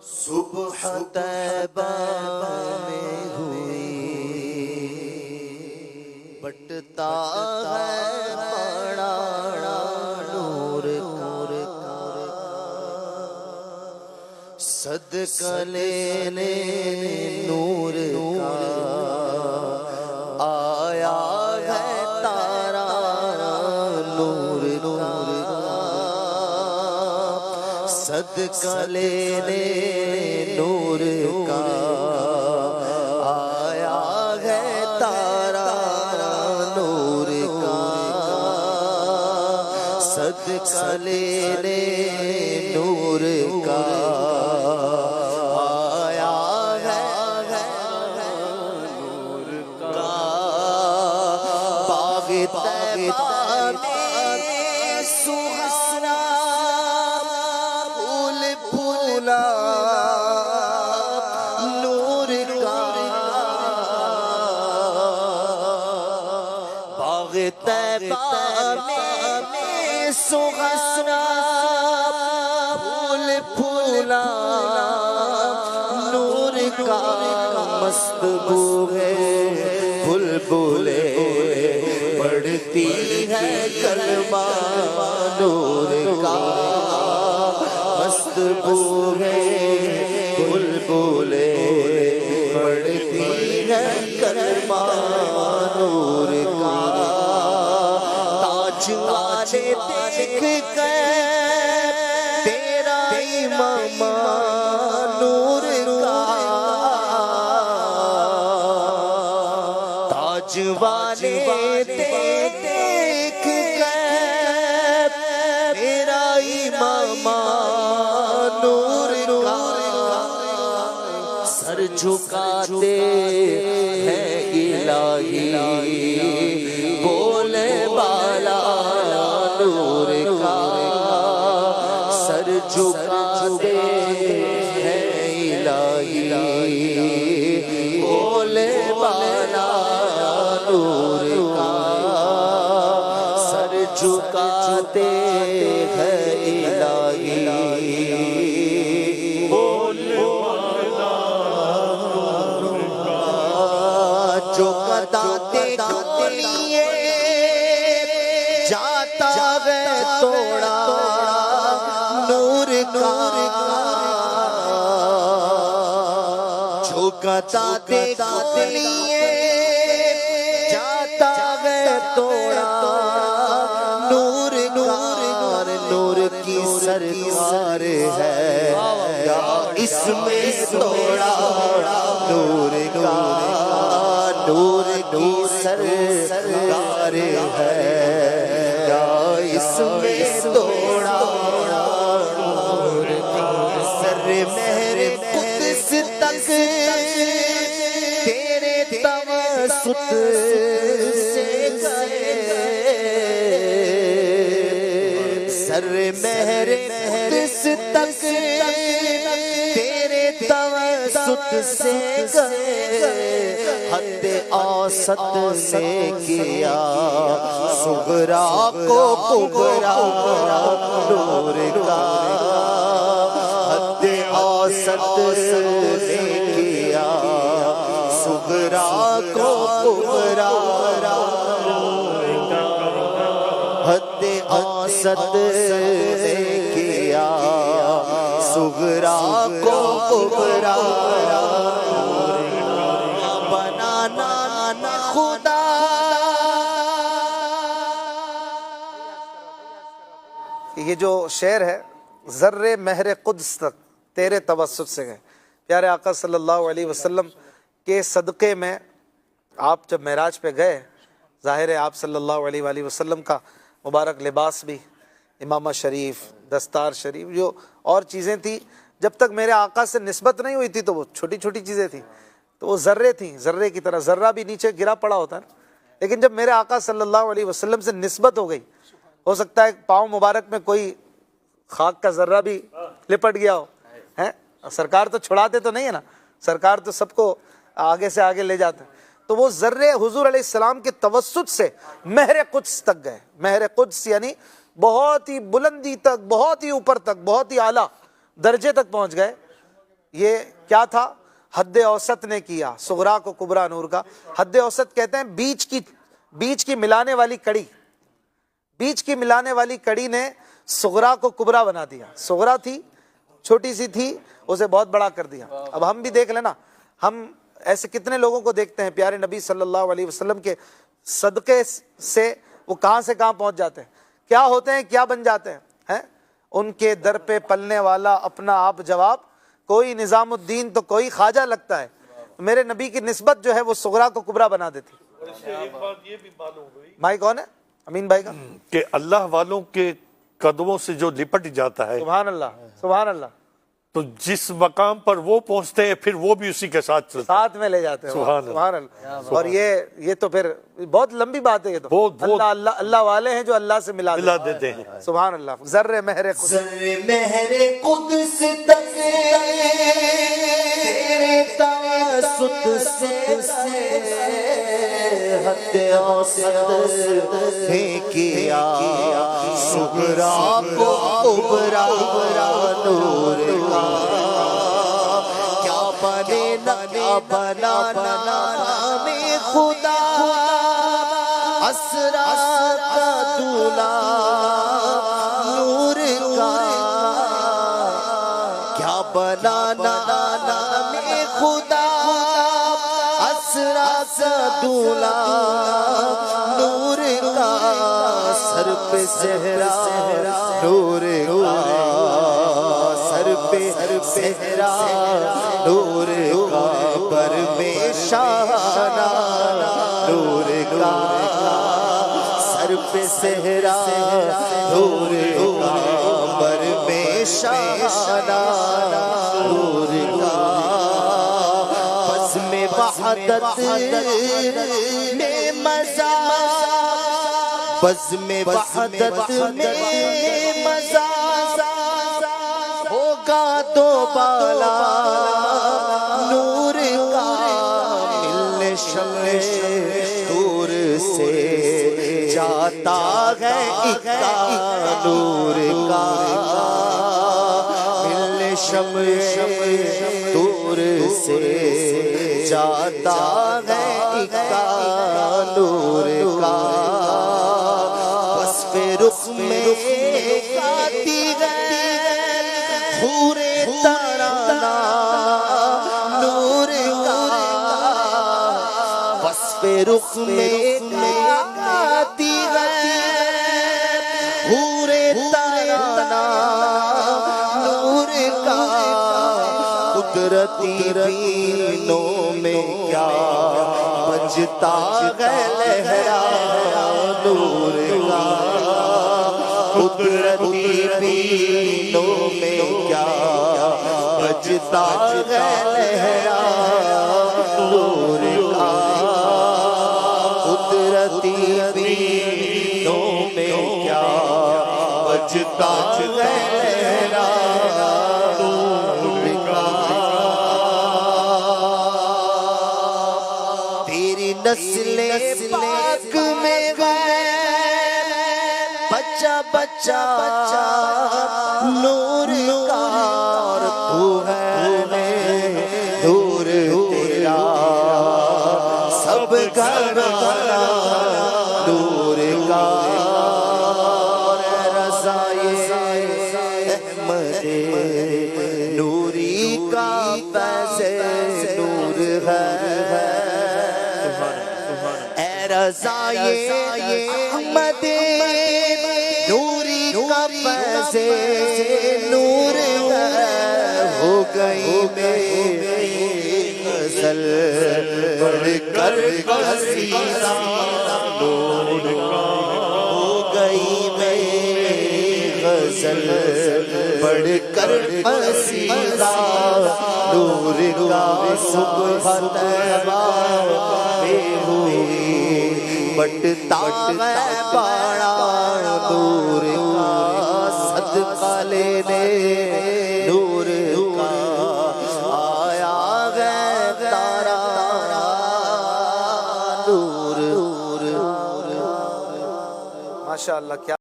صبح طیبہ میں ہوئی بٹتا ہے بڑا نور صدقہ لینے نور کا آیا ہے تارا نور صدقہ لینے نور کا آیا ہے تارا نور کا صدقہ لینے نور کا آیا ہے نور کا باغ طیبہ میں سہانا پھول پھولا نور کا باغ طیبہ میں سہانا پھول پھولا نور کا مست بو ہے بلبلے پڑھتی ہے کلمہ نور کا مست بو ہے بلبلے پڑھتی ہے کلمہ نور کا تاج والے دیکھ کر تیرا امام نور کا تاج والے دیکھ کر تیرا امام نور کا سر جھکاتے ہیں الہی بولے بالا نور کا سر جھکاتے ہیں الہی بولے بالا نور کا سر جھکاتے ہیں الہی بولے بالا نور کا جو قدا دیکھو لیے جاتا ہے توڑا نور کا جو قدا دیکھو لیے جاتا ہے توڑا نور نور کی سرکار ہے اس میں توڑا نور کا نور کی سرکار ہے اس میں توڑا نور کا سر مہر قدس تک تیرے توسط سے گئے سر مہر قدس تک تیرے توسط سے گئے حد اوسط نے کیا صغرا کو کبرا نور کا حد اوسط نے کیا صغرا کو کبرا حد اوسط نے کیا صغرا کو کبرا بنانا خدا یہ جو شعر ہے ذرے مہر قدس تک تیرے توسط سے گئے پیارے آقا صلی اللہ علیہ وسلم کے صدقے میں آپ جب معراج پہ گئے ظاہر ہے آپ صلی اللہ علیہ وآلہ وسلم کا مبارک لباس بھی امامہ شریف دستار شریف جو اور چیزیں تھیں جب تک میرے آقا سے نسبت نہیں ہوئی تھی تو وہ چھوٹی چھوٹی چیزیں تھیں تو وہ ذرے تھیں ذرے کی طرح ذرہ بھی نیچے گرا پڑا ہوتا ہے لیکن جب میرے آقا صلی اللہ علیہ وسلم سے نسبت ہو گئی ہو سکتا ہے پاؤں مبارک میں کوئی خاک کا ذرہ بھی لپٹ گیا ہو ہیں سرکار تو چھڑاتے تو نہیں ہے نا سرکار تو سب کو آگے سے آگے لے جاتے ہیں تو وہ ذرے حضور علیہ السلام کے توسط سے مہر قدس تک گئے مہر قدس یعنی بہت ہی بلندی تک بہت ہی اوپر تک بہت ہی اعلیٰ درجے تک پہنچ گئے یہ کیا تھا؟ حد اوسط نے کیا صغرا کو کبرا نور کا. حد اوسط کہتے ہیں بیچ کی ملانے والی کڑی. بیچ کی ملانے والی کڑی نے صغرا کو کبرا بنا دیا. صغرا تھی، چھوٹی سی تھی، اسے بہت بڑا کر دیا. اب ہم بھی دیکھ لینا، ہم ایسے کتنے لوگوں کو دیکھتے ہیں پیارے نبی صلی اللہ علیہ وسلم کے صدقے سے وہ کہاں سے کہاں پہنچ جاتے ہیں، کیا ہوتے ہیں، کیا بن جاتے ہیں. ان کے در پہ پلنے والا اپنا آپ جواب، کوئی نظام الدین تو کوئی خواجہ لگتا ہے. میرے نبی کی نسبت جو ہے وہ صغرا کو کبرا بنا دیتی. ایک بات یہ بھی معلوم ہوئی بھائی کون ہے؟ امین بھائی کا. کہ اللہ والوں کے قدموں سے جو لپٹ جاتا ہے سبحان اللہ، سبحان اللہ. تو جس مقام پر وہ پہنچتے ہیں پھر وہ بھی اسی کے ساتھ چلتے ہیں. ساتھ میں لے جاتے ہیں. سبحان اللہ. سبحان اللہ. اور یہ تو پھر بہت لمبی بات ہے. یہ تو اللہ والے ہیں جو اللہ سے ملا دیتے ہیں. سبحان اللہ. ذرے مہر قدس، ذرے مہر قدس تک تیرے توسط سے حد اوسط ہے کیا صغرا کو کبرا نور کا. کیا بنے نہ بنانا نام خدا اسرا کا دولہ نور کا. کیا بنانا نام خدا اسرا کا دولہ نور کا. سر پہ صحرا نور کا، سر پہ صحرا نور کا، پر میں شانہ نور کا. سر پہ صحرا نور کا، پر میں شانہ نور کا. بزم وحدت میں مزہ، بزم وحدت میں مزہ ہوگا تو بالا نور کا. ملنے شمع دور سے جاتا ہے اکا نور کا. ملنے شمع دور سے جاتا ہے اکا نور کا. وصف رخ میں گاتی ہے حور ترانہ نور کا. وصف رخ میں گاتی ہے حور ترانہ نور کا. قدرتی بینوں میں کیا بجتا ہے لہرا نور کا. قدرتی بینوں میں کیا بجتا ہے لہرا نور کا. قدرتی بینوں میں کیا بجتا ہے لہرا نور کا. تیری نسل پاک میں گئے بچہ بچہ نور کا. اور تو ہے نور تیرا سب گھرانا نور کا. رضائے احمد نوری کا فیض نور ہے. اے رضائے احمد نوری کا فیض نور ہے. ہو گئی میری غزل بڑھ کر قصیدہ نور کا. ہو گئی میری غزل بڑھ کر قصیدہ نور کا. صبح طیبہ میں ہوئی بٹتا ہے باڑا نور کا. صدقہ لینے نور کا آیا ہے تارا نور. ماشاء اللہ. کیا